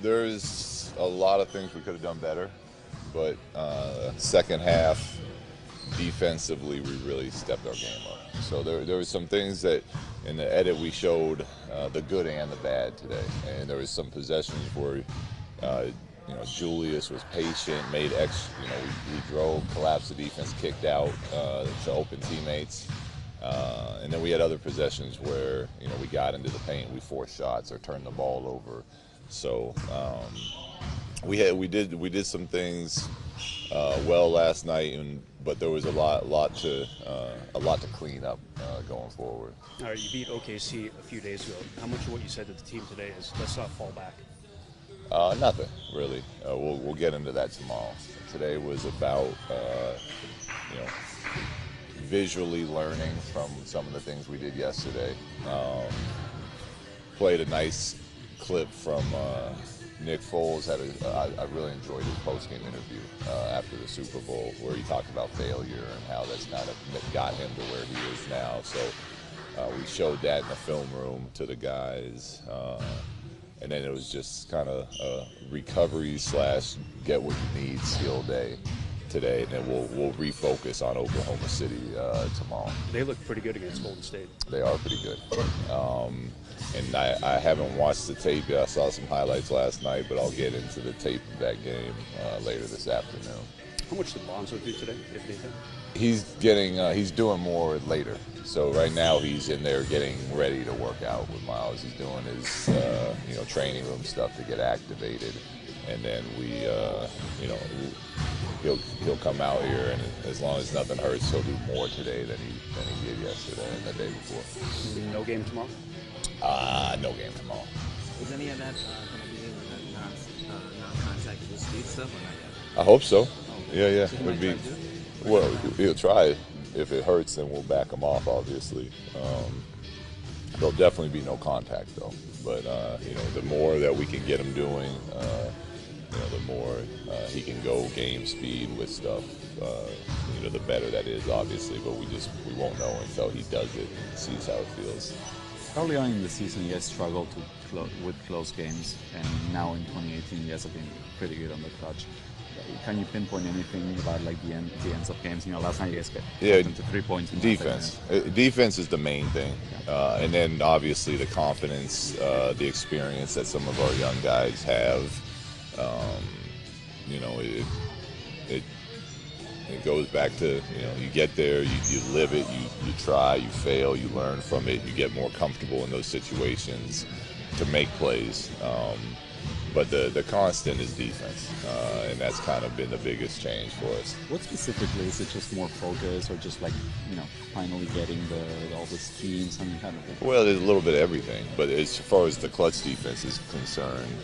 There's a lot of things we could have done better, but second half, defensively, we really stepped our game up. So there were some things that in the edit we showed the good and the bad today, and there was some possessions where Julius was patient, made we drove, collapsed the defense, kicked out to open teammates. And then we had other possessions where we got into the paint, we forced shots or turned the ball over. So we did some things well last night, but there was a lot to clean up going forward. All right, you beat OKC a few days ago. How much of what you said to the team today is let's not fall back? Nothing really. We'll get into that tomorrow. Today was about visually learning from some of the things we did yesterday. Played a nice clip from Nick Foles. I really enjoyed his post-game interview after the Super Bowl, where he talked about failure and how that's kind of got him to where he is now. So we showed that in the film room to the guys. And then it was just kind of a recovery / get what you need skill day today, and then we'll refocus on Oklahoma City tomorrow. They look pretty good against Golden State. They are pretty good. And I haven't watched the tape yet. I saw some highlights last night, but I'll get into the tape of that game later this afternoon. How much did Lonzo do today, if anything? He's doing more later. So right now he's in there getting ready to work out with Miles. He's doing his training room stuff to get activated, and then he'll come out here, and as long as nothing hurts, he'll do more today than he did yesterday and the day before. No game tomorrow? No game tomorrow. Is any of that going to be non-contact dispute stuff or not yet? I hope so. Okay. Yeah. So Would be. Well, he'll try. If it hurts, then we'll back him off, obviously. There'll definitely be no contact, though. But, the more that we can get him doing, the more he can go game speed with stuff, the better that is, obviously. But we won't know until he does it and sees how it feels. Early on in the season, you guys struggled with close games, and now in 2018, you guys have been pretty good on the clutch. Can you pinpoint anything about the ends of games? Last night you guys got into 3 points. In Defense. Defense is the main thing, and then obviously the confidence, the experience that some of our young guys have. It goes back to you get there, you live it, you try, you fail, you learn from it, you get more comfortable in those situations to make plays. But the constant is defense, and that's kind of been the biggest change for us. What specifically, is it just more focus, or just finally getting all the schemes and kind of thing? Well, there's a little bit of everything, but as far as the clutch defense is concerned,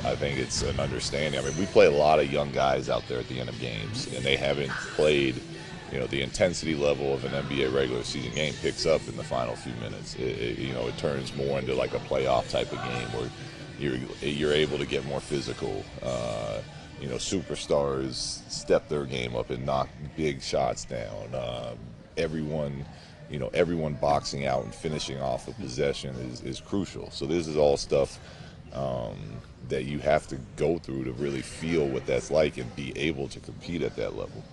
I think it's an understanding. I mean, we play a lot of young guys out there at the end of games, and they haven't played. The intensity level of an NBA regular season game picks up in the final few minutes. It turns more into like a playoff type of game where you're able to get more physical. Superstars step their game up and knock big shots down. Everyone boxing out and finishing off a possession is crucial. So this is all stuff that you have to go through to really feel what that's like and be able to compete at that level.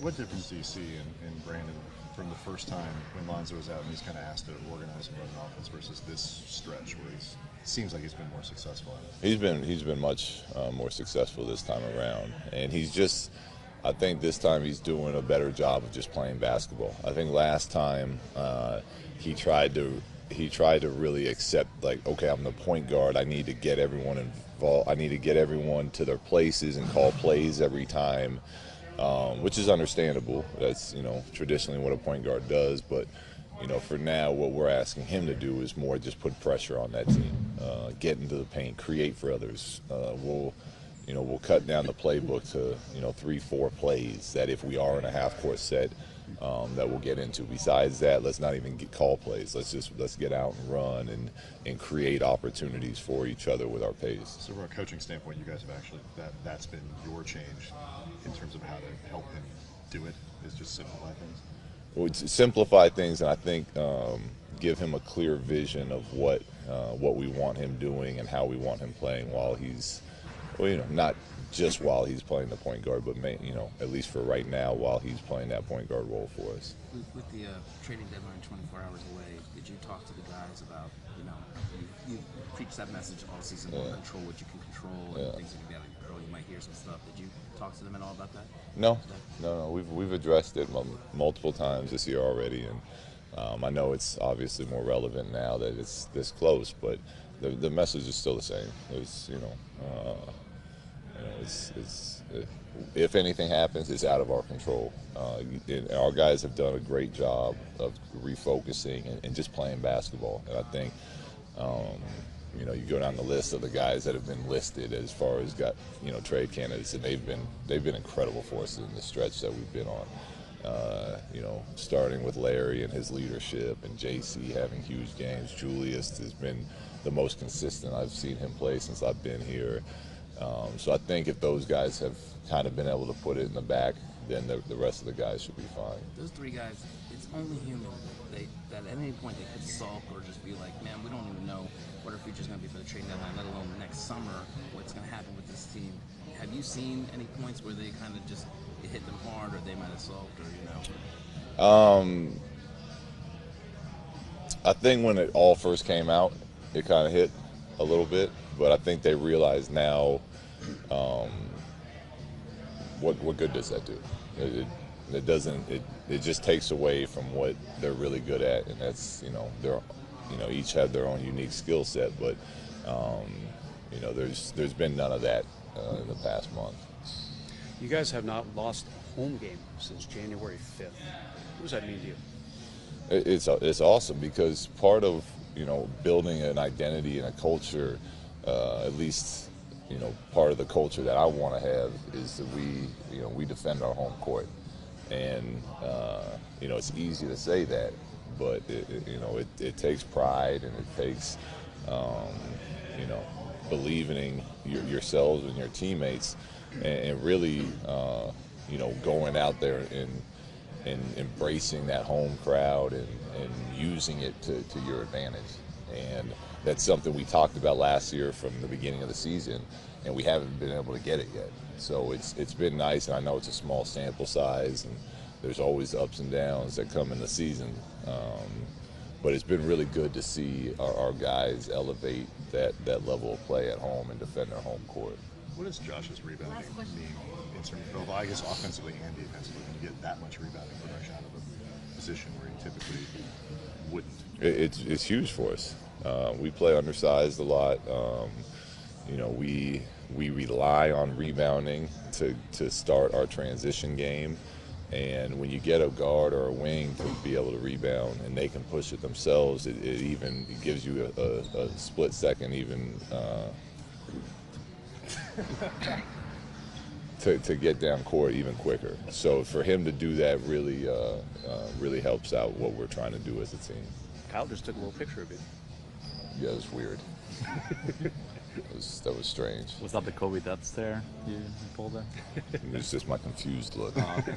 What difference do you see in Brandon from the first time when Lonzo was out and he's kind of asked to organize and run an offense versus this stretch where it seems like he's been more successful at it? He's been much more successful this time around, and I think this time he's doing a better job of just playing basketball. I think last time he tried to really accept, okay, I'm the point guard. I need to get everyone involved. I need to get everyone to their places and call plays every time. Which is understandable. That's traditionally what a point guard does. But for now, what we're asking him to do is more just put pressure on that team, get into the paint, create for others. We'll cut down the playbook to 3-4 plays that if we are in a half-court set that we'll get into. Besides that, let's not even call plays. Let's get out and run and create opportunities for each other with our pace. So from a coaching standpoint, you guys have actually that's been your change in terms of how to help him do it, is just simplify things? Well, simplify things, and I think give him a clear vision of what – what we want him doing and how we want him playing while he's, well, you know, not just while he's playing the point guard, but you know, at least for right now, while he's playing that point guard role for us. With the trading deadline 24 hours away, did you talk to the guys about, you know, you preached that message all season long, control what you can control and things that you can be able to control. You might hear some stuff. Did you talk to them at all about that? No. We've addressed it multiple times this year already, and I know it's obviously more relevant now that it's this close, but the message is still the same. It's, if anything happens, it's out of our control. Our guys have done a great job of refocusing and just playing basketball. And I think, you go down the list of the guys that have been listed as far as trade candidates, and they've been incredible for us in the stretch that we've been on. Starting with Larry and his leadership, and JC having huge games. Julius has been the most consistent I've seen him play since I've been here. So I think if those guys have kind of been able to put it in the back, then the rest of the guys should be fine. Those three guys, it's only human that at any point they could sulk or just be like, man, we don't even know what our future's going to be for the trade deadline, let alone next summer, what's going to happen with this team. Have you seen any points where they kind of just hit them hard, or they might have sulked, or I think when it all first came out, it kind of hit a little bit, but I think they realize now what good does that do? It doesn't. It just takes away from what they're really good at, and that's each have their own unique skill set, but there's been none of that in the past month. You guys have not lost a home game since January 5th. What does that mean to you? It's awesome, because part of building an identity and a culture, at least part of the culture that I want to have, is that we defend our home court, and it's easy to say that, but it takes pride, and it takes believing in yourselves and your teammates, and really going out there and embracing that home crowd and using it to your advantage. And that's something we talked about last year from the beginning of the season, and we haven't been able to get it yet. So it's been nice, and I know it's a small sample size, and there's always ups and downs that come in the season. But it's been really good to see our guys elevate that level of play at home and defend their home court. What does Josh's rebounding mean in terms of, I guess, offensively and defensively, when you get that much rebounding production out of a position where you typically wouldn't? It's huge for us. We play undersized a lot. We rely on rebounding to start our transition game. And when you get a guard or a wing to be able to rebound and they can push it themselves, it gives you a split second even to get down court even quicker. So for him to do that really helps out what we're trying to do as a team. Kyle just took a little picture of it. Yeah, it was weird. That was strange. Was that the Kahwi death stare you pulled there? It was just my confused look. Oh, okay.